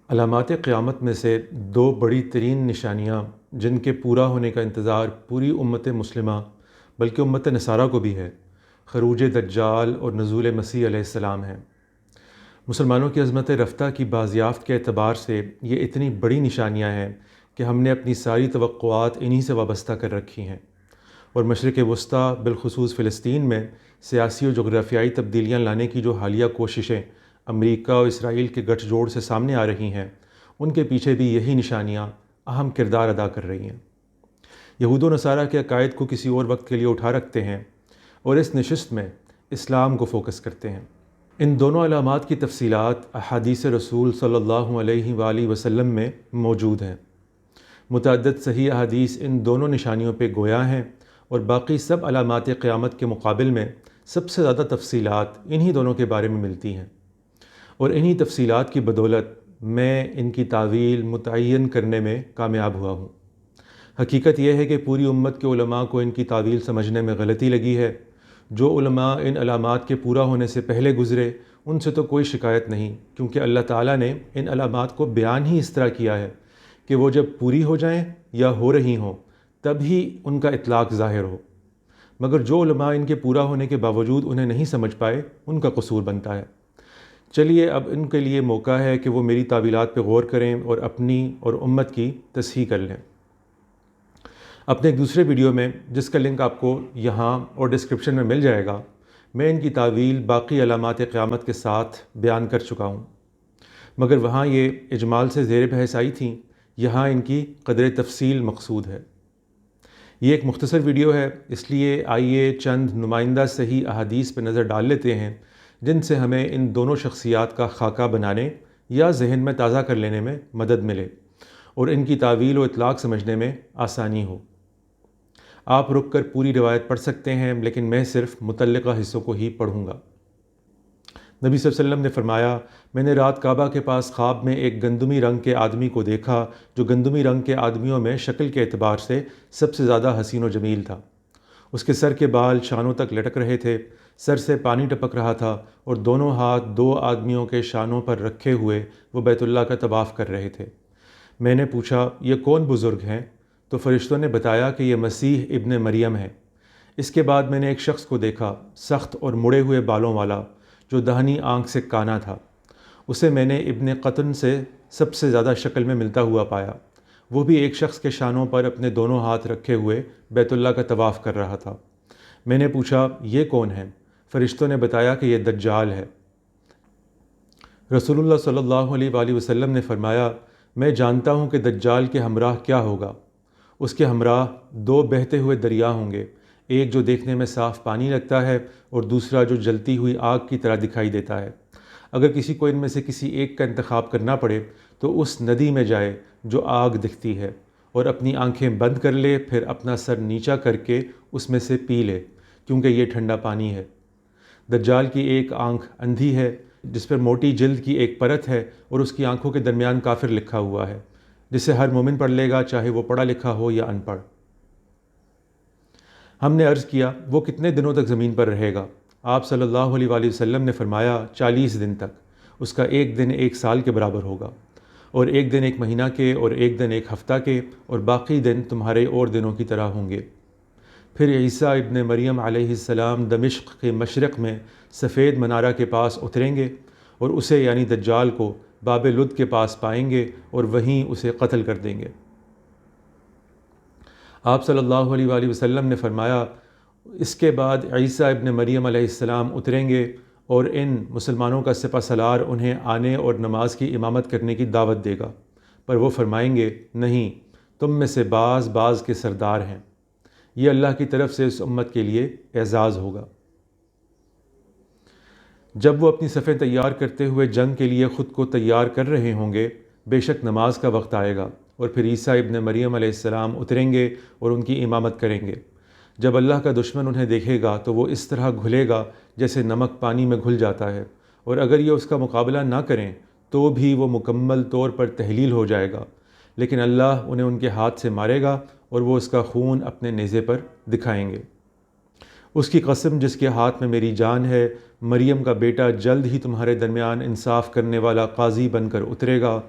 علامات قیامت میں سے دو بڑی ترین نشانیاں جن کے پورا ہونے کا انتظار پوری امت مسلمہ بلکہ امت نصارہ کو بھی ہے، خروج دجال اور نزول مسیح علیہ السلام ہیں۔ مسلمانوں کی عظمت رفتہ کی بازیافت کے اعتبار سے یہ اتنی بڑی نشانیاں ہیں کہ ہم نے اپنی ساری توقعات انہی سے وابستہ کر رکھی ہیں، اور مشرق وسطیٰ بالخصوص فلسطین میں سیاسی و جغرافیائی تبدیلیاں لانے کی جو حالیہ کوششیں امریکہ اور اسرائیل کے گٹھ جوڑ سے سامنے آ رہی ہیں، ان کے پیچھے بھی یہی نشانیاں اہم کردار ادا کر رہی ہیں۔ یہود و نصارہ کے عقائد کو کسی اور وقت کے لیے اٹھا رکھتے ہیں اور اس نشست میں اسلام کو فوکس کرتے ہیں۔ ان دونوں علامات کی تفصیلات احادیث رسول صلی اللہ علیہ وآلہ وسلم میں موجود ہیں۔ متعدد صحیح احادیث ان دونوں نشانیوں پہ گویا ہیں، اور باقی سب علامات قیامت کے مقابل میں سب سے زیادہ تفصیلات انہی دونوں کے بارے میں ملتی ہیں، اور انہی تفصیلات کی بدولت میں ان کی تعویل متعین کرنے میں کامیاب ہوا ہوں۔ حقیقت یہ ہے کہ پوری امت کے علماء کو ان کی تعویل سمجھنے میں غلطی لگی ہے۔ جو علماء ان علامات کے پورا ہونے سے پہلے گزرے ان سے تو کوئی شکایت نہیں، کیونکہ اللہ تعالیٰ نے ان علامات کو بیان ہی اس طرح کیا ہے کہ وہ جب پوری ہو جائیں یا ہو رہی ہوں تب ہی ان کا اطلاق ظاہر ہو۔ مگر جو علماء ان کے پورا ہونے کے باوجود انہیں نہیں سمجھ پائے، ان کا قصور بنتا ہے۔ چلیے اب ان کے لیے موقع ہے کہ وہ میری تعویلات پہ غور کریں اور اپنی اور امت کی تصحیح کر لیں۔ اپنے ایک دوسرے ویڈیو میں، جس کا لنک آپ کو یہاں اور ڈسکرپشن میں مل جائے گا، میں ان کی تعویل باقی علامات قیامت کے ساتھ بیان کر چکا ہوں، مگر وہاں یہ اجمال سے زیر بحث آئی تھیں، یہاں ان کی قدر تفصیل مقصود ہے۔ یہ ایک مختصر ویڈیو ہے، اس لیے آئیے چند نمائندہ صحیح احادیث پہ نظر ڈال لیتے ہیں جن سے ہمیں ان دونوں شخصیات کا خاکہ بنانے یا ذہن میں تازہ کر لینے میں مدد ملے اور ان کی تعویل و اطلاق سمجھنے میں آسانی ہو۔ آپ رک کر پوری روایت پڑھ سکتے ہیں، لیکن میں صرف متعلقہ حصوں کو ہی پڑھوں گا۔ نبی صلی اللہ علیہ وسلم نے فرمایا، میں نے رات کعبہ کے پاس خواب میں ایک گندمی رنگ کے آدمی کو دیکھا جو گندمی رنگ کے آدمیوں میں شکل کے اعتبار سے سب سے زیادہ حسین و جمیل تھا۔ اس کے سر کے بال شانوں تک لٹک رہے تھے، سر سے پانی ٹپک رہا تھا، اور دونوں ہاتھ دو آدمیوں کے شانوں پر رکھے ہوئے وہ بیت اللہ کا طواف کر رہے تھے۔ میں نے پوچھا، یہ کون بزرگ ہیں؟ تو فرشتوں نے بتایا کہ یہ مسیح ابن مریم ہے۔ اس کے بعد میں نے ایک شخص کو دیکھا، سخت اور مڑے ہوئے بالوں والا، جو داہنی آنکھ سے کانا تھا۔ اسے میں نے ابن قطن سے سب سے زیادہ شکل میں ملتا ہوا پایا۔ وہ بھی ایک شخص کے شانوں پر اپنے دونوں ہاتھ رکھے ہوئے بیت اللہ کا طواف کر رہا تھا۔ میں نے پوچھا، یہ کون ہے؟ فرشتوں نے بتایا کہ یہ دجال ہے۔ رسول اللہ صلی اللہ علیہ وآلہ وسلم نے فرمایا، میں جانتا ہوں کہ دجال کے ہمراہ کیا ہوگا۔ اس کے ہمراہ دو بہتے ہوئے دریا ہوں گے، ایک جو دیکھنے میں صاف پانی لگتا ہے اور دوسرا جو جلتی ہوئی آگ کی طرح دکھائی دیتا ہے۔ اگر کسی کو ان میں سے کسی ایک کا انتخاب کرنا پڑے تو اس ندی میں جائے جو آگ دکھتی ہے، اور اپنی آنکھیں بند کر لے، پھر اپنا سر نیچا کر کے اس میں سے پی لے، کیونکہ یہ ٹھنڈا پانی ہے۔ دجال کی ایک آنکھ اندھی ہے، جس پر موٹی جلد کی ایک پرت ہے، اور اس کی آنکھوں کے درمیان کافر لکھا ہوا ہے، جسے ہر مومن پڑھ لے گا، چاہے وہ پڑھا لکھا ہو یا ان پڑھ۔ ہم نے عرض کیا، وہ کتنے دنوں تک زمین پر رہے گا؟ آپ صلی اللہ علیہ وآلہ وسلم نے فرمایا، 40 دن تک۔ اس کا ایک دن ایک سال کے برابر ہوگا، اور ایک دن ایک مہینہ کے، اور ایک دن ایک ہفتہ کے، اور باقی دن تمہارے اور دنوں کی طرح ہوں گے۔ پھر عیسیٰ ابن مریم علیہ السلام دمشق کے مشرق میں سفید منارہ کے پاس اتریں گے، اور اسے یعنی دجال کو باب لد کے پاس پائیں گے اور وہیں اسے قتل کر دیں گے۔ آپ صلی اللہ علیہ وآلہ وسلم نے فرمایا، اس کے بعد عیسیٰ ابن مریم علیہ السلام اتریں گے، اور ان مسلمانوں کا سپہ سالار انہیں آنے اور نماز کی امامت کرنے کی دعوت دے گا، پر وہ فرمائیں گے، نہیں، تم میں سے بعض بعض کے سردار ہیں۔ یہ اللہ کی طرف سے اس امت کے لیے اعزاز ہوگا۔ جب وہ اپنی صفیں تیار کرتے ہوئے جنگ کے لیے خود کو تیار کر رہے ہوں گے، بے شک نماز کا وقت آئے گا، اور پھر عیسیٰ ابن مریم علیہ السلام اتریں گے اور ان کی امامت کریں گے۔ جب اللہ کا دشمن انہیں دیکھے گا تو وہ اس طرح گھلے گا جیسے نمک پانی میں گھل جاتا ہے، اور اگر یہ اس کا مقابلہ نہ کریں تو بھی وہ مکمل طور پر تحلیل ہو جائے گا، لیکن اللہ انہیں ان کے ہاتھ سے مارے گا اور وہ اس کا خون اپنے نیزے پر دکھائیں گے۔ اس کی قسم جس کے ہاتھ میں میری جان ہے، مریم کا بیٹا جلد ہی تمہارے درمیان انصاف کرنے والا قاضی بن کر اترے گا،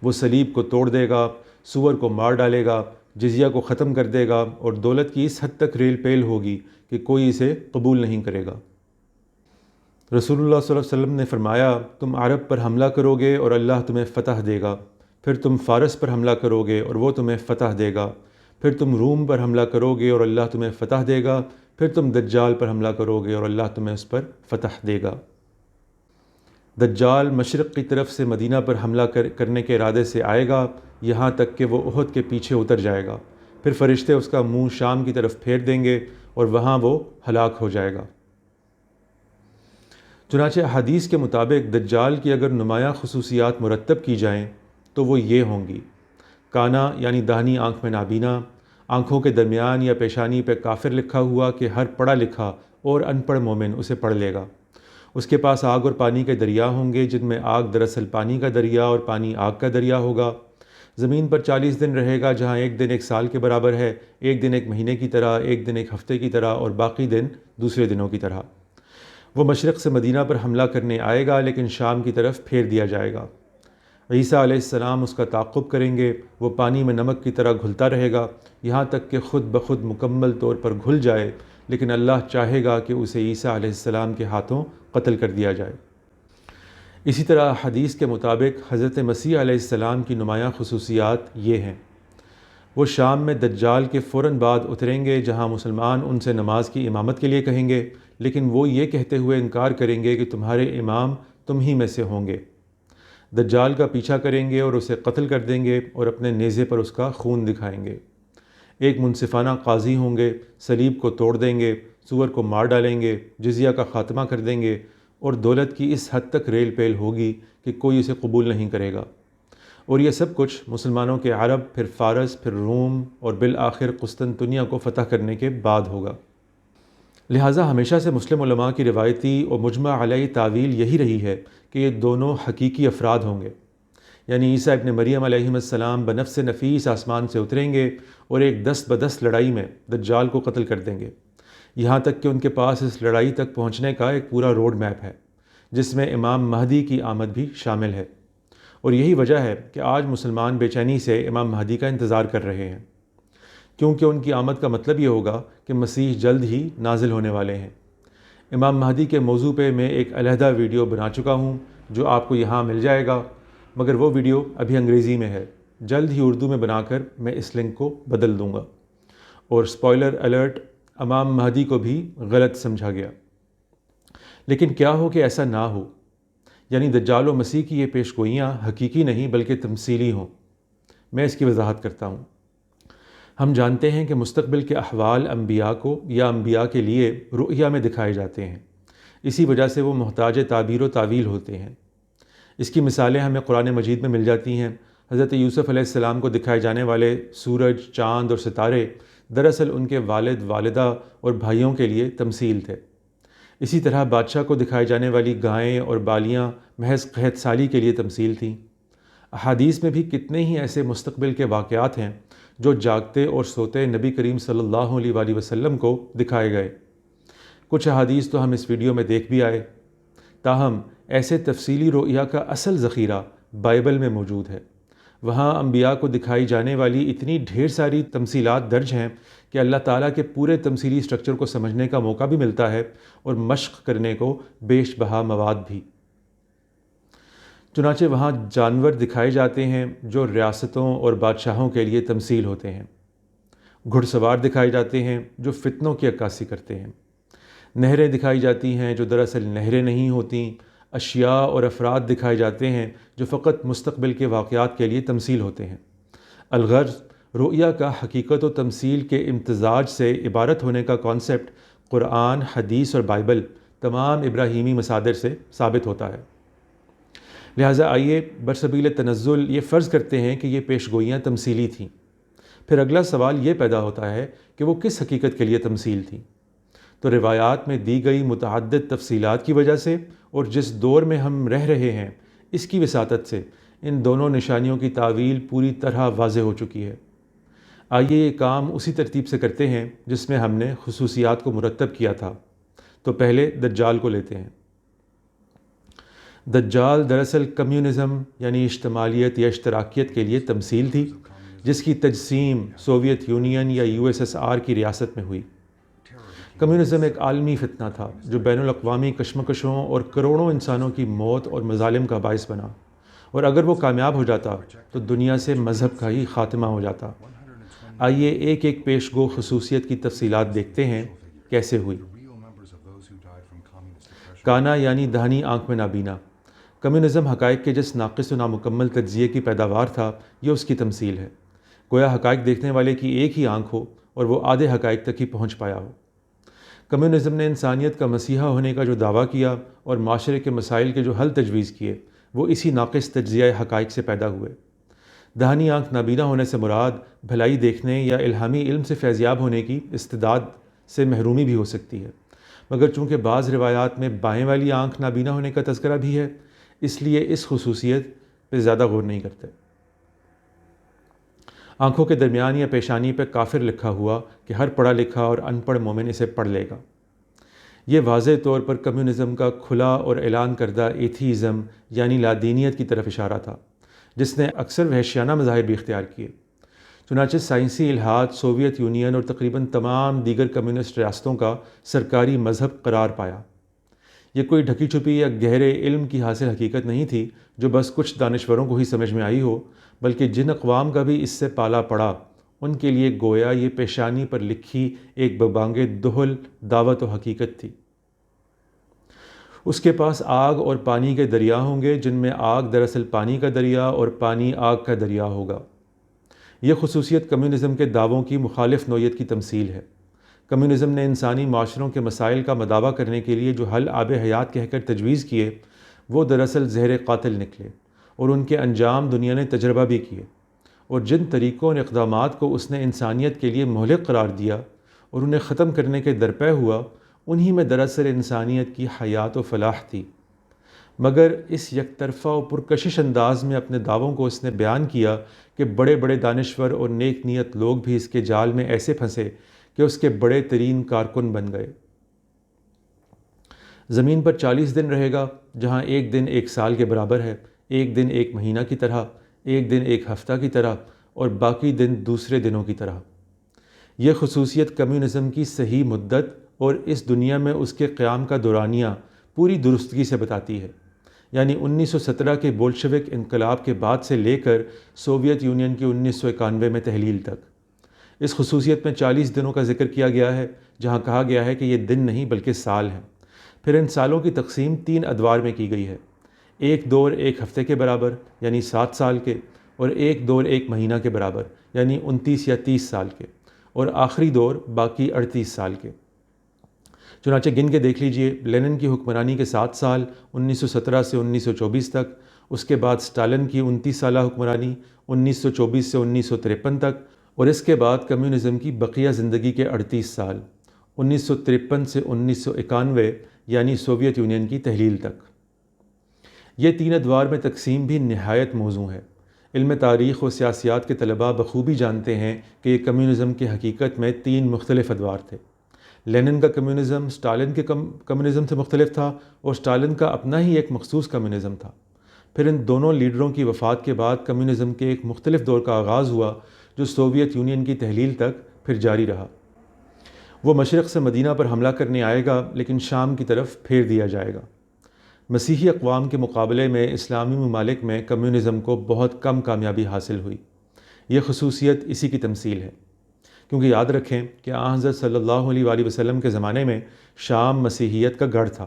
وہ صلیب کو توڑ دے گا، سور کو مار ڈالے گا، جزیہ کو ختم کر دے گا، اور دولت کی اس حد تک ریل پیل ہوگی کہ کوئی اسے قبول نہیں کرے گا۔ رسول اللہ صلی اللہ علیہ وسلم نے فرمایا، تم عرب پر حملہ کرو گے اور اللہ تمہیں فتح دے گا، پھر تم فارس پر حملہ کرو گے اور وہ تمہیں فتح دے گا، پھر تم روم پر حملہ کرو گے اور اللہ تمہیں فتح دے گا، پھر تم دجال پر حملہ کرو گے اور اللہ تمہیں اس پر فتح دے گا۔ دجال مشرق کی طرف سے مدینہ پر حملہ کرنے کے ارادے سے آئے گا، یہاں تک کہ وہ احد کے پیچھے اتر جائے گا، پھر فرشتے اس کا منہ شام کی طرف پھیر دیں گے اور وہاں وہ ہلاک ہو جائے گا۔ چنانچہ حدیث کے مطابق دجال کی اگر نمایاں خصوصیات مرتب کی جائیں تو وہ یہ ہوں گی: کانا یعنی داہنی آنکھ میں نابینا، آنکھوں کے درمیان یا پیشانی پہ کافر لکھا ہوا کہ ہر پڑھا لکھا اور ان پڑھ مومن اسے پڑھ لے گا۔ اس کے پاس آگ اور پانی کے دریا ہوں گے، جن میں آگ دراصل پانی کا دریا اور پانی آگ کا دریا ہوگا۔ زمین پر 40 دن رہے گا، جہاں ایک دن ایک سال کے برابر ہے، ایک دن ایک مہینے کی طرح، ایک دن ایک ہفتے کی طرح اور باقی دن دوسرے دنوں کی طرح۔ وہ مشرق سے مدینہ پر حملہ کرنے آئے گا، لیکن شام کی طرف پھیر دیا جائے گا۔ عیسیٰ علیہ السلام اس کا تعاقب کریں گے، وہ پانی میں نمک کی طرح گھلتا رہے گا یہاں تک کہ خود بخود مکمل طور پر گھل جائے، لیکن اللہ چاہے گا کہ اسے عیسیٰ علیہ السلام کے ہاتھوں قتل کر دیا جائے۔ اسی طرح حدیث کے مطابق حضرت مسیح علیہ السلام کی نمایاں خصوصیات یہ ہیں: وہ شام میں دجال کے فوراً بعد اتریں گے، جہاں مسلمان ان سے نماز کی امامت کے لیے کہیں گے، لیکن وہ یہ کہتے ہوئے انکار کریں گے کہ تمہارے امام تم ہی میں سے ہوں گے۔ دجال کا پیچھا کریں گے اور اسے قتل کر دیں گے اور اپنے نیزے پر اس کا خون دکھائیں گے۔ ایک منصفانہ قاضی ہوں گے، صلیب کو توڑ دیں گے، سور کو مار ڈالیں گے، جزیہ کا خاتمہ کر دیں گے، اور دولت کی اس حد تک ریل پیل ہوگی کہ کوئی اسے قبول نہیں کرے گا۔ اور یہ سب کچھ مسلمانوں کے عرب، پھر فارس، پھر روم اور بالآخر قسطنطنیہ کو فتح کرنے کے بعد ہوگا۔ لہٰذا ہمیشہ سے مسلم علماء کی روایتی اور مجمع علیہ تعویل یہی رہی ہے کہ یہ دونوں حقیقی افراد ہوں گے، یعنی عیسیٰ ابن مریم علیہ السلام بنفس نفیس آسمان سے اتریں گے اور ایک دست بدست لڑائی میں دجال کو قتل کر دیں گے، یہاں تک کہ ان کے پاس اس لڑائی تک پہنچنے کا ایک پورا روڈ میپ ہے، جس میں امام مہدی کی آمد بھی شامل ہے۔ اور یہی وجہ ہے کہ آج مسلمان بے چینی سے امام مہدی کا انتظار کر رہے ہیں، کیونکہ ان کی آمد کا مطلب یہ ہوگا کہ مسیح جلد ہی نازل ہونے والے ہیں۔ امام مہدی کے موضوع پہ میں ایک علیحدہ ویڈیو بنا چکا ہوں جو آپ کو یہاں مل جائے گا، مگر وہ ویڈیو ابھی انگریزی میں ہے، جلد ہی اردو میں بنا کر میں اس لنک کو بدل دوں گا۔ اور سپوائلر الرٹ، امام مہدی کو بھی غلط سمجھا گیا۔ لیکن کیا ہو کہ ایسا نہ ہو، یعنی دجال و مسیح کی یہ پیش گوئیاں حقیقی نہیں بلکہ تمثیلی ہوں۔ میں اس کی وضاحت کرتا ہوں۔ ہم جانتے ہیں کہ مستقبل کے احوال انبیاء کو یا انبیاء کے لیے رؤیا میں دکھائے جاتے ہیں، اسی وجہ سے وہ محتاج تعبیر و تعویل ہوتے ہیں۔ اس کی مثالیں ہمیں قرآن مجید میں مل جاتی ہیں۔ حضرت یوسف علیہ السلام کو دکھائے جانے والے سورج، چاند اور ستارے دراصل ان کے والد، والدہ اور بھائیوں کے لیے تمثیل تھے۔ اسی طرح بادشاہ کو دکھائی جانے والی گائیں اور بالیاں محض قحط سالی کے لیے تمثیل تھیں۔ احادیث میں بھی کتنے ہی ایسے مستقبل کے واقعات ہیں جو جاگتے اور سوتے نبی کریم صلی اللہ علیہ وآلہ وسلم کو دکھائے گئے۔ کچھ احادیث تو ہم اس ویڈیو میں دیکھ بھی آئے، تاہم ایسے تفصیلی رؤیا کا اصل ذخیرہ بائبل میں موجود ہے۔ وہاں انبیاء کو دکھائی جانے والی اتنی ڈھیر ساری تمثیلات درج ہیں کہ اللہ تعالیٰ کے پورے تمثیلی سٹرکچر کو سمجھنے کا موقع بھی ملتا ہے اور مشق کرنے کو بیش بہا مواد بھی۔ چنانچہ وہاں جانور دکھائے جاتے ہیں جو ریاستوں اور بادشاہوں کے لیے تمثیل ہوتے ہیں، گھڑ سوار دکھائے جاتے ہیں جو فتنوں کی عکاسی کرتے ہیں، نہریں دکھائی جاتی ہیں جو دراصل نہریں نہیں ہوتیں، اشیاء اور افراد دکھائے جاتے ہیں جو فقط مستقبل کے واقعات کے لیے تمثیل ہوتے ہیں۔ الغرض، رؤیا کا حقیقت و تمثیل کے امتزاج سے عبارت ہونے کا کانسیپٹ قرآن، حدیث اور بائبل تمام ابراہیمی مصادر سے ثابت ہوتا ہے۔ لہٰذا آئیے برسبیل تنزل یہ فرض کرتے ہیں کہ یہ پیش گوئیاں تمثیلی تھیں۔ پھر اگلا سوال یہ پیدا ہوتا ہے کہ وہ کس حقیقت کے لیے تمثیل تھیں؟ تو روایات میں دی گئی متعدد تفصیلات کی وجہ سے اور جس دور میں ہم رہ رہے ہیں اس کی وساطت سے ان دونوں نشانیوں کی تعویل پوری طرح واضح ہو چکی ہے۔ آئیے یہ کام اسی ترتیب سے کرتے ہیں جس میں ہم نے خصوصیات کو مرتب کیا تھا۔ تو پہلے دجال کو لیتے ہیں۔ دجال دراصل کمیونزم یعنی اشتمالیت یا اشتراکیت کے لیے تمثیل تھی، جس کی تجسیم سوویت یونین یا USSR کی ریاست میں ہوئی۔ کمیونزم ایک عالمی فتنہ تھا جو بین الاقوامی کشمکشوں اور کروڑوں انسانوں کی موت اور مظالم کا باعث بنا، اور اگر وہ کامیاب ہو جاتا تو دنیا سے مذہب کا ہی خاتمہ ہو جاتا۔ آئیے ایک ایک پیش گو خصوصیت کی تفصیلات دیکھتے ہیں کیسے ہوئی۔ کانا یعنی دہنی آنکھ میں نابینا۔ کمیونزم حقائق کے جس ناقص و نامکمل تجزیے کی پیداوار تھا، یہ اس کی تمثیل ہے۔ گویا حقائق دیکھنے والے کی ایک ہی آنکھ ہو اور وہ آدھے حقائق تک ہی پہنچ پایا ہو۔ کمیونزم نے انسانیت کا مسیحا ہونے کا جو دعویٰ کیا اور معاشرے کے مسائل کے جو حل تجویز کیے، وہ اسی ناقص تجزیہ حقائق سے پیدا ہوئے۔ دہنی آنکھ نابینا ہونے سے مراد بھلائی دیکھنے یا الہامی علم سے فیضیاب ہونے کی استعداد سے محرومی بھی ہو سکتی ہے، مگر چونکہ بعض روایات میں بائیں والی آنکھ نابینا ہونے کا تذکرہ بھی ہے، اس لیے اس خصوصیت پہ زیادہ غور نہیں کرتے۔ آنکھوں کے درمیان یا پیشانی پہ کافر لکھا ہوا کہ ہر پڑھا لکھا اور ان پڑھ مومن اسے پڑھ لے گا۔ یہ واضح طور پر کمیونزم کا کھلا اور اعلان کردہ ایتھیزم یعنی لادینیت کی طرف اشارہ تھا، جس نے اکثر وحشیانہ مظاہر بھی اختیار کیے۔ چنانچہ سائنسی الحاد سوویت یونین اور تقریباً تمام دیگر کمیونسٹ ریاستوں کا سرکاری مذہب قرار پایا۔ یہ کوئی ڈھکی چھپی یا گہرے علم کی حاصل حقیقت نہیں تھی جو بس کچھ دانشوروں کو ہی سمجھ میں آئی ہو، بلکہ جن اقوام کا بھی اس سے پالا پڑا، ان کے لیے گویا یہ پیشانی پر لکھی ایک ببانگ دہل دعوت و حقیقت تھی۔ اس کے پاس آگ اور پانی کے دریا ہوں گے، جن میں آگ دراصل پانی کا دریا اور پانی آگ کا دریا ہوگا۔ یہ خصوصیت کمیونزم کے دعووں کی مخالف نوعیت کی تمثیل ہے۔ کمیونزم نے انسانی معاشروں کے مسائل کا مداوع کرنے کے لیے جو حل آب حیات کہہ کر تجویز کیے، وہ دراصل زہر قاتل نکلے، اور ان کے انجام دنیا نے تجربہ بھی کیے، اور جن طریقوں اور اقدامات کو اس نے انسانیت کے لیے مہلک قرار دیا اور انہیں ختم کرنے کے درپے ہوا، انہی میں دراصل انسانیت کی حیات و فلاح تھی۔ مگر اس یک طرفہ و پرکشش انداز میں اپنے دعووں کو اس نے بیان کیا کہ بڑے بڑے دانشور اور نیک نیت لوگ بھی اس کے جال میں ایسے پھنسے کہ اس کے بڑے ترین کارکن بن گئے۔ زمین پر 40 دن رہے گا، جہاں ایک دن ایک سال کے برابر ہے، ایک دن ایک مہینہ کی طرح، ایک دن ایک ہفتہ کی طرح، اور باقی دن دوسرے دنوں کی طرح۔ یہ خصوصیت کمیونزم کی صحیح مدت اور اس دنیا میں اس کے قیام کا دورانیہ پوری درستگی سے بتاتی ہے، یعنی 1917 کے بولشوک انقلاب کے بعد سے لے کر سوویت یونین کی 1991 میں تحلیل تک۔ اس خصوصیت میں 40 دنوں کا ذکر کیا گیا ہے، جہاں کہا گیا ہے کہ یہ دن نہیں بلکہ سال ہیں۔ پھر ان سالوں کی تقسیم 3 ادوار میں کی گئی ہے، ایک دور ایک ہفتے کے برابر یعنی 7 سال کے، اور ایک دور ایک مہینہ کے برابر یعنی 29 یا 30 سال کے، اور آخری دور باقی 38 سال کے۔ چنانچہ گن کے دیکھ لیجئے، لینن کی حکمرانی کے 7 سال 1917 سے 1924 تک، اس کے بعد سٹالن کی 29 سالہ حکمرانی 1924 سے 1953 تک، اور اس کے بعد کمیونزم کی بقیہ زندگی کے 38 سال 1953 سے 1991 یعنی سوویت یونین کی تحلیل تک۔ یہ 3 ادوار میں تقسیم بھی نہایت موزوں ہے۔ علم تاریخ و سیاسیات کے طلباء بخوبی جانتے ہیں کہ یہ کمیونزم کی حقیقت میں 3 مختلف ادوار تھے۔ لینن کا کمیونزم سٹالن کے کمیونزم سے مختلف تھا، اور سٹالن کا اپنا ہی ایک مخصوص کمیونزم تھا۔ پھر ان دونوں لیڈروں کی وفات کے بعد کمیونزم کے ایک مختلف دور کا آغاز ہوا جو سوویت یونین کی تحلیل تک پھر جاری رہا۔ وہ مشرق سے مدینہ پر حملہ کرنے آئے گا، لیکن شام کی طرف پھیر دیا جائے گا۔ مسیحی اقوام کے مقابلے میں اسلامی ممالک میں کمیونزم کو بہت کم کامیابی حاصل ہوئی۔ یہ خصوصیت اسی کی تمثیل ہے، کیونکہ یاد رکھیں کہ آن حضرت صلی اللہ علیہ وآلہ وسلم کے زمانے میں شام مسیحیت کا گڑھ تھا،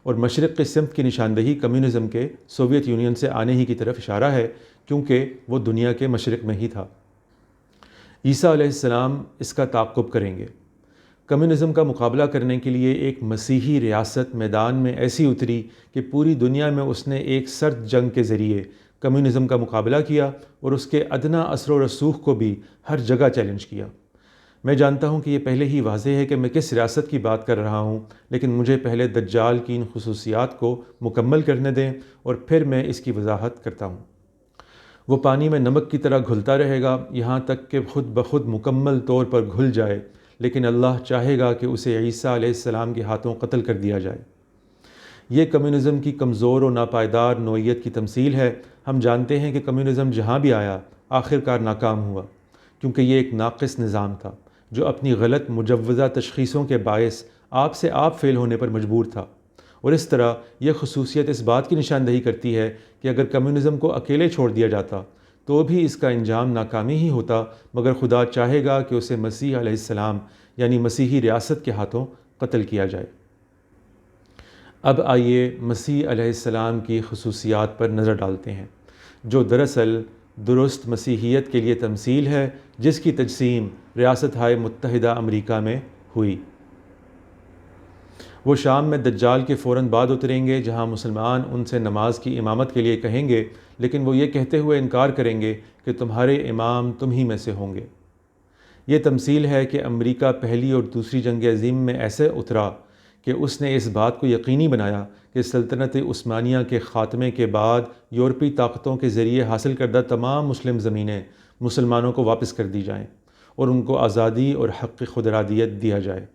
اور مشرق کی سمت کی نشاندہی کمیونزم کے سوویت یونین سے آنے ہی کی طرف اشارہ ہے، کیونکہ وہ دنیا کے مشرق میں ہی تھا۔ عیسیٰ علیہ السلام اس کا تعاقب کریں گے۔ کمیونزم کا مقابلہ کرنے کے لیے ایک مسیحی ریاست میدان میں ایسی اتری کہ پوری دنیا میں اس نے ایک سرد جنگ کے ذریعے کمیونزم کا مقابلہ کیا، اور اس کے ادنیٰ اثر و رسوخ کو بھی ہر جگہ چیلنج کیا۔ میں جانتا ہوں کہ یہ پہلے ہی واضح ہے کہ میں کس ریاست کی بات کر رہا ہوں، لیکن مجھے پہلے دجال کی ان خصوصیات کو مکمل کرنے دیں، اور پھر میں اس کی وضاحت کرتا ہوں۔ وہ پانی میں نمک کی طرح گھلتا رہے گا یہاں تک کہ خود بخود مکمل طور پر گھل جائے، لیکن اللہ چاہے گا کہ اسے عیسیٰ علیہ السلام کے ہاتھوں قتل کر دیا جائے۔ یہ کمیونزم کی کمزور و ناپائیدار نوعیت کی تمثیل ہے۔ ہم جانتے ہیں کہ کمیونزم جہاں بھی آیا آخرکار ناکام ہوا، کیونکہ یہ ایک ناقص نظام تھا جو اپنی غلط مجوزہ تشخیصوں کے باعث آپ سے آپ فیل ہونے پر مجبور تھا۔ اور اس طرح یہ خصوصیت اس بات کی نشاندہی کرتی ہے کہ اگر کمیونزم کو اکیلے چھوڑ دیا جاتا تو بھی اس کا انجام ناکامی ہی ہوتا، مگر خدا چاہے گا کہ اسے مسیح علیہ السلام یعنی مسیحی ریاست کے ہاتھوں قتل کیا جائے۔ اب آئیے مسیح علیہ السلام کی خصوصیات پر نظر ڈالتے ہیں، جو دراصل درست مسیحیت کے لیے تمثیل ہے، جس کی تجسیم ریاستہائے متحدہ امریکہ میں ہوئی۔ وہ شام میں دجال کے فوراً بعد اتریں گے، جہاں مسلمان ان سے نماز کی امامت کے لیے کہیں گے، لیکن وہ یہ کہتے ہوئے انکار کریں گے کہ تمہارے امام تم ہی میں سے ہوں گے۔ یہ تمثیل ہے کہ امریکہ پہلی اور دوسری جنگ عظیم میں ایسے اترا کہ اس نے اس بات کو یقینی بنایا کہ سلطنت عثمانیہ کے خاتمے کے بعد یورپی طاقتوں کے ذریعے حاصل کردہ تمام مسلم زمینیں مسلمانوں کو واپس کر دی جائیں اور ان کو آزادی اور حق خود ارادیت دیا جائے۔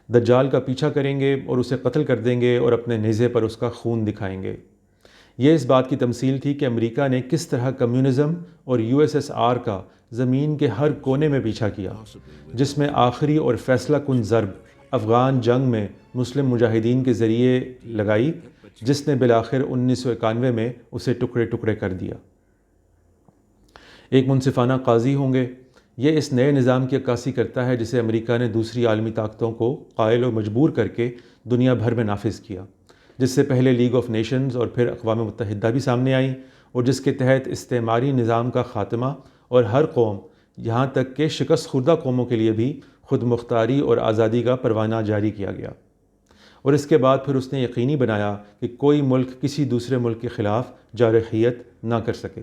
دجال کا پیچھا کریں گے اور اسے قتل کر دیں گے اور اپنے نیزے پر اس کا خون دکھائیں گے۔ یہ اس بات کی تمثیل تھی کہ امریکہ نے کس طرح کمیونزم اور USSR کا زمین کے ہر کونے میں پیچھا کیا، جس میں آخری اور فیصلہ کن ضرب افغان جنگ میں مسلم مجاہدین کے ذریعے لگائی، جس نے بالآخر 1991 میں اسے ٹکڑے ٹکڑے کر دیا۔ ایک منصفانہ قاضی ہوں گے۔ یہ اس نئے نظام کی عکاسی کرتا ہے جسے امریکہ نے دوسری عالمی طاقتوں کو قائل و مجبور کر کے دنیا بھر میں نافذ کیا، جس سے پہلے لیگ آف نیشنز اور پھر اقوام متحدہ بھی سامنے آئیں، اور جس کے تحت استعماری نظام کا خاتمہ اور ہر قوم یہاں تک کہ شکست خوردہ قوموں کے لیے بھی خود مختاری اور آزادی کا پروانہ جاری کیا گیا۔ اور اس کے بعد پھر اس نے یقینی بنایا کہ کوئی ملک کسی دوسرے ملک کے خلاف جارحیت نہ کر سکے۔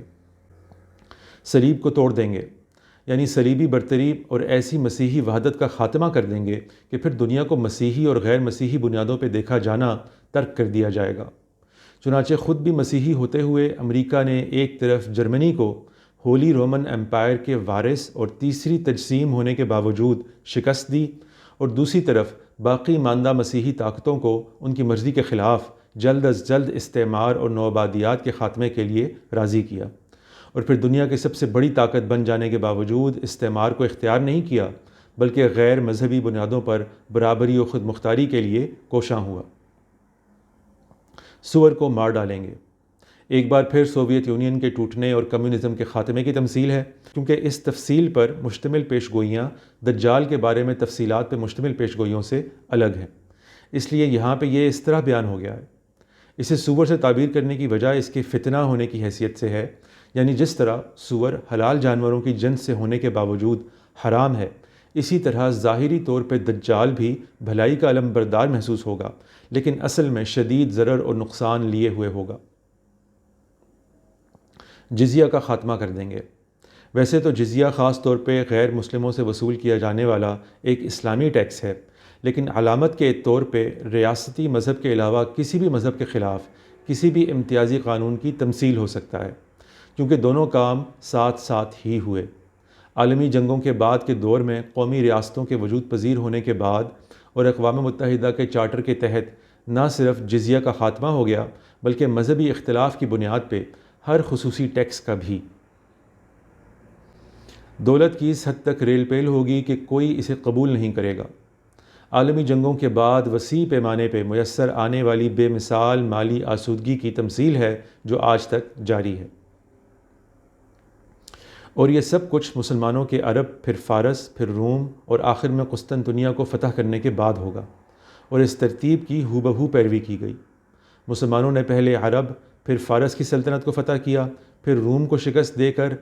صلیب کو توڑ دیں گے، یعنی صلیبی برتری اور ایسی مسیحی وحدت کا خاتمہ کر دیں گے کہ پھر دنیا کو مسیحی اور غیر مسیحی بنیادوں پہ دیکھا جانا ترک کر دیا جائے گا۔ چنانچہ خود بھی مسیحی ہوتے ہوئے امریکہ نے ایک طرف جرمنی کو ہولی رومن امپائر کے وارث اور تیسری تجسیم ہونے کے باوجود شکست دی، اور دوسری طرف باقی ماندہ مسیحی طاقتوں کو ان کی مرضی کے خلاف جلد از جلد استعمار اور نوآبادیات کے خاتمے کے لیے راضی کیا، اور پھر دنیا کی سب سے بڑی طاقت بن جانے کے باوجود استعمار کو اختیار نہیں کیا، بلکہ غیر مذہبی بنیادوں پر برابری و خود مختاری کے لیے کوشاں ہوا۔ سور کو مار ڈالیں گے ایک بار پھر سوویت یونین کے ٹوٹنے اور کمیونزم کے خاتمے کی تمثیل ہے، کیونکہ اس تفصیل پر مشتمل پیشگوئیاں دجال کے بارے میں تفصیلات پر مشتمل پیشگوئیوں سے الگ ہیں، اس لیے یہاں پہ یہ اس طرح بیان ہو گیا ہے۔ اسے سور سے تعبیر کرنے کی وجہ اس کے فتنہ ہونے کی حیثیت سے ہے، یعنی جس طرح سور حلال جانوروں کی جنس سے ہونے کے باوجود حرام ہے، اسی طرح ظاہری طور پہ دجال بھی بھلائی کا علم بردار محسوس ہوگا، لیکن اصل میں شدید ضرر اور نقصان لیے ہوئے ہوگا۔ جزیہ کا خاتمہ کر دیں گے۔ ویسے تو جزیہ خاص طور پہ غیر مسلموں سے وصول کیا جانے والا ایک اسلامی ٹیکس ہے، لیکن علامت کے طور پہ ریاستی مذہب کے علاوہ کسی بھی مذہب کے خلاف کسی بھی امتیازی قانون کی تمثیل ہو سکتا ہے، کیونکہ دونوں کام ساتھ ساتھ ہی ہوئے۔ عالمی جنگوں کے بعد کے دور میں قومی ریاستوں کے وجود پذیر ہونے کے بعد اور اقوام متحدہ کے چارٹر کے تحت نہ صرف جزیہ کا خاتمہ ہو گیا، بلکہ مذہبی اختلاف کی بنیاد پہ ہر خصوصی ٹیکس کا بھی۔ دولت کی اس حد تک ریل پیل ہوگی کہ کوئی اسے قبول نہیں کرے گا۔ عالمی جنگوں کے بعد وسیع پیمانے پہ میسر آنے والی بے مثال مالی آسودگی کی تمثیل ہے جو آج تک جاری ہے۔ اور یہ سب کچھ مسلمانوں کے عرب، پھر فارس، پھر روم اور آخر میں قسطنطنیہ کو فتح کرنے کے بعد ہوگا، اور اس ترتیب کی ہو بہو پیروی کی گئی۔ مسلمانوں نے پہلے عرب، پھر فارس کی سلطنت کو فتح کیا، پھر روم کو شکست دے کر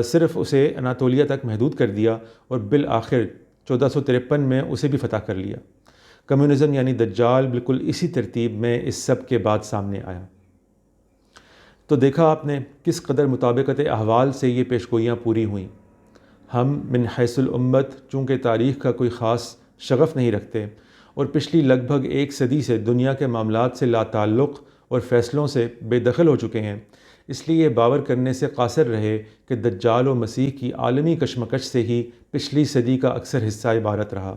صرف اسے اناطولیہ تک محدود کر دیا، اور بالآخر 1453 میں اسے بھی فتح کر لیا۔ کمیونزم یعنی دجال بالکل اسی ترتیب میں اس سب کے بعد سامنے آیا۔ تو دیکھا آپ نے کس قدر مطابقت احوال سے یہ پیشگوئیاں پوری ہوئیں۔ ہم من حیث الامت چونکہ تاریخ کا کوئی خاص شغف نہیں رکھتے اور پچھلی لگ بھگ ایک صدی سے دنیا کے معاملات سے لا تعلق اور فیصلوں سے بے دخل ہو چکے ہیں، اس لیے یہ باور کرنے سے قاصر رہے کہ دجال و مسیح کی عالمی کشمکش سے ہی پچھلی صدی کا اکثر حصہ عبارت رہا۔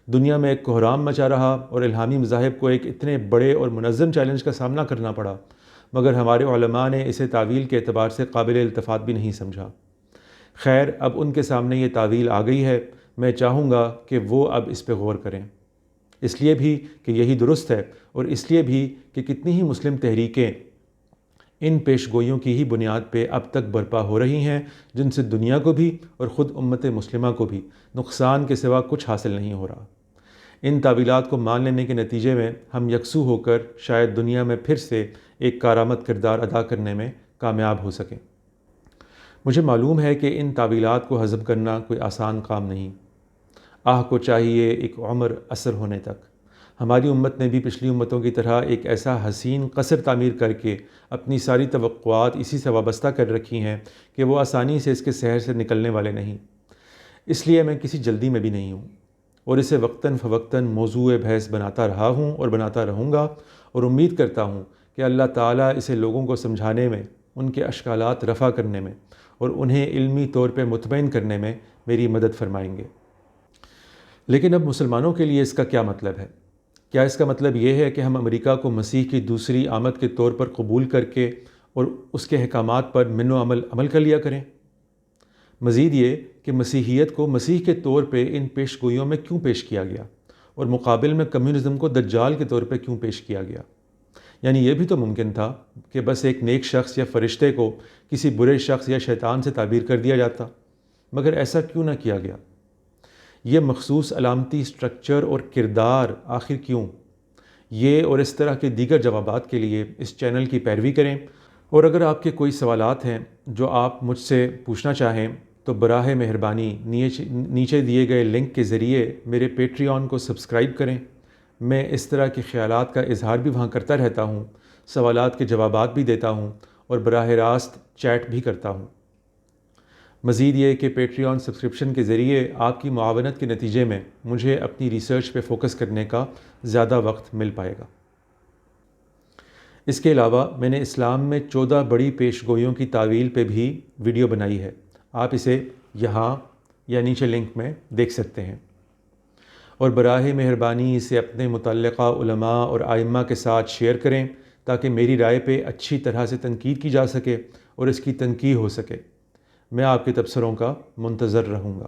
دنیا میں ایک کوہرام مچا رہا اور الہامی مذاہب کو ایک اتنے بڑے اور منظم چیلنج کا سامنا کرنا پڑا، مگر ہمارے علماء نے اسے تعویل کے اعتبار سے قابل التفات بھی نہیں سمجھا۔ خیر، اب ان کے سامنے یہ تعویل آ گئی ہے، میں چاہوں گا کہ وہ اب اس پہ غور کریں، اس لیے بھی کہ یہی درست ہے، اور اس لیے بھی کہ کتنی ہی مسلم تحریکیں ان پیش گوئیوں کی ہی بنیاد پہ اب تک برپا ہو رہی ہیں، جن سے دنیا کو بھی اور خود امت مسلمہ کو بھی نقصان کے سوا کچھ حاصل نہیں ہو رہا۔ ان تعویلات کو مان لینے کے نتیجے میں ہم یکسو ہو کر شاید دنیا میں پھر سے ایک کارآمد کردار ادا کرنے میں کامیاب ہو سکیں۔ مجھے معلوم ہے کہ ان تعویلات کو ہضم کرنا کوئی آسان کام نہیں۔ کو چاہیے ایک عمر اثر ہونے تک۔ ہماری امت نے بھی پچھلی امتوں کی طرح ایک ایسا حسین قصر تعمیر کر کے اپنی ساری توقعات اسی سے وابستہ کر رکھی ہیں کہ وہ آسانی سے اس کے سحر سے نکلنے والے نہیں۔ اس لیے میں کسی جلدی میں بھی نہیں ہوں، اور اسے وقتاً فوقتاً موضوع بحث بناتا رہا ہوں اور بناتا رہوں گا، اور امید کرتا ہوں کہ اللہ تعالیٰ اسے لوگوں کو سمجھانے میں، ان کے اشکالات رفع کرنے میں اور انہیں علمی طور پہ مطمئن کرنے میں میری مدد فرمائیں گے۔ لیکن اب مسلمانوں کے لیے اس کا کیا مطلب ہے؟ کیا اس کا مطلب یہ ہے کہ ہم امریکہ کو مسیح کی دوسری آمد کے طور پر قبول کر کے اور اس کے احکامات پر من و عمل کر لیا کریں؟ مزید یہ کہ مسیحیت کو مسیح کے طور پہ ان پیش گوئیوں میں کیوں پیش کیا گیا، اور مقابل میں کمیونزم کو دجال کے طور پہ کیوں پیش کیا گیا؟ یعنی یہ بھی تو ممکن تھا کہ بس ایک نیک شخص یا فرشتے کو کسی برے شخص یا شیطان سے تعبیر کر دیا جاتا، مگر ایسا کیوں نہ کیا گیا؟ یہ مخصوص علامتی سٹرکچر اور کردار آخر کیوں؟ یہ اور اس طرح کے دیگر جوابات کے لیے اس چینل کی پیروی کریں، اور اگر آپ کے کوئی سوالات ہیں جو آپ مجھ سے پوچھنا چاہیں تو براہ مہربانی نیچے دیے گئے لنک کے ذریعے میرے پیٹریون کو سبسکرائب کریں۔ میں اس طرح کے خیالات کا اظہار بھی وہاں کرتا رہتا ہوں، سوالات کے جوابات بھی دیتا ہوں اور براہ راست چیٹ بھی کرتا ہوں۔ مزید یہ کہ پیٹریون سبسکرپشن کے ذریعے آپ کی معاونت کے نتیجے میں مجھے اپنی ریسرچ پہ فوکس کرنے کا زیادہ وقت مل پائے گا۔ اس کے علاوہ میں نے اسلام میں 14 بڑی پیش گوئیوں کی تعویل پہ بھی ویڈیو بنائی ہے، آپ اسے یہاں یا نیچے لنک میں دیکھ سکتے ہیں، اور براہ مہربانی اسے اپنے متعلقہ علماء اور ائمہ کے ساتھ شیئر کریں تاکہ میری رائے پہ اچھی طرح سے تنقید کی جا سکے اور اس کی تنقیح ہو سکے۔ میں آپ کے تبصروں کا منتظر رہوں گا۔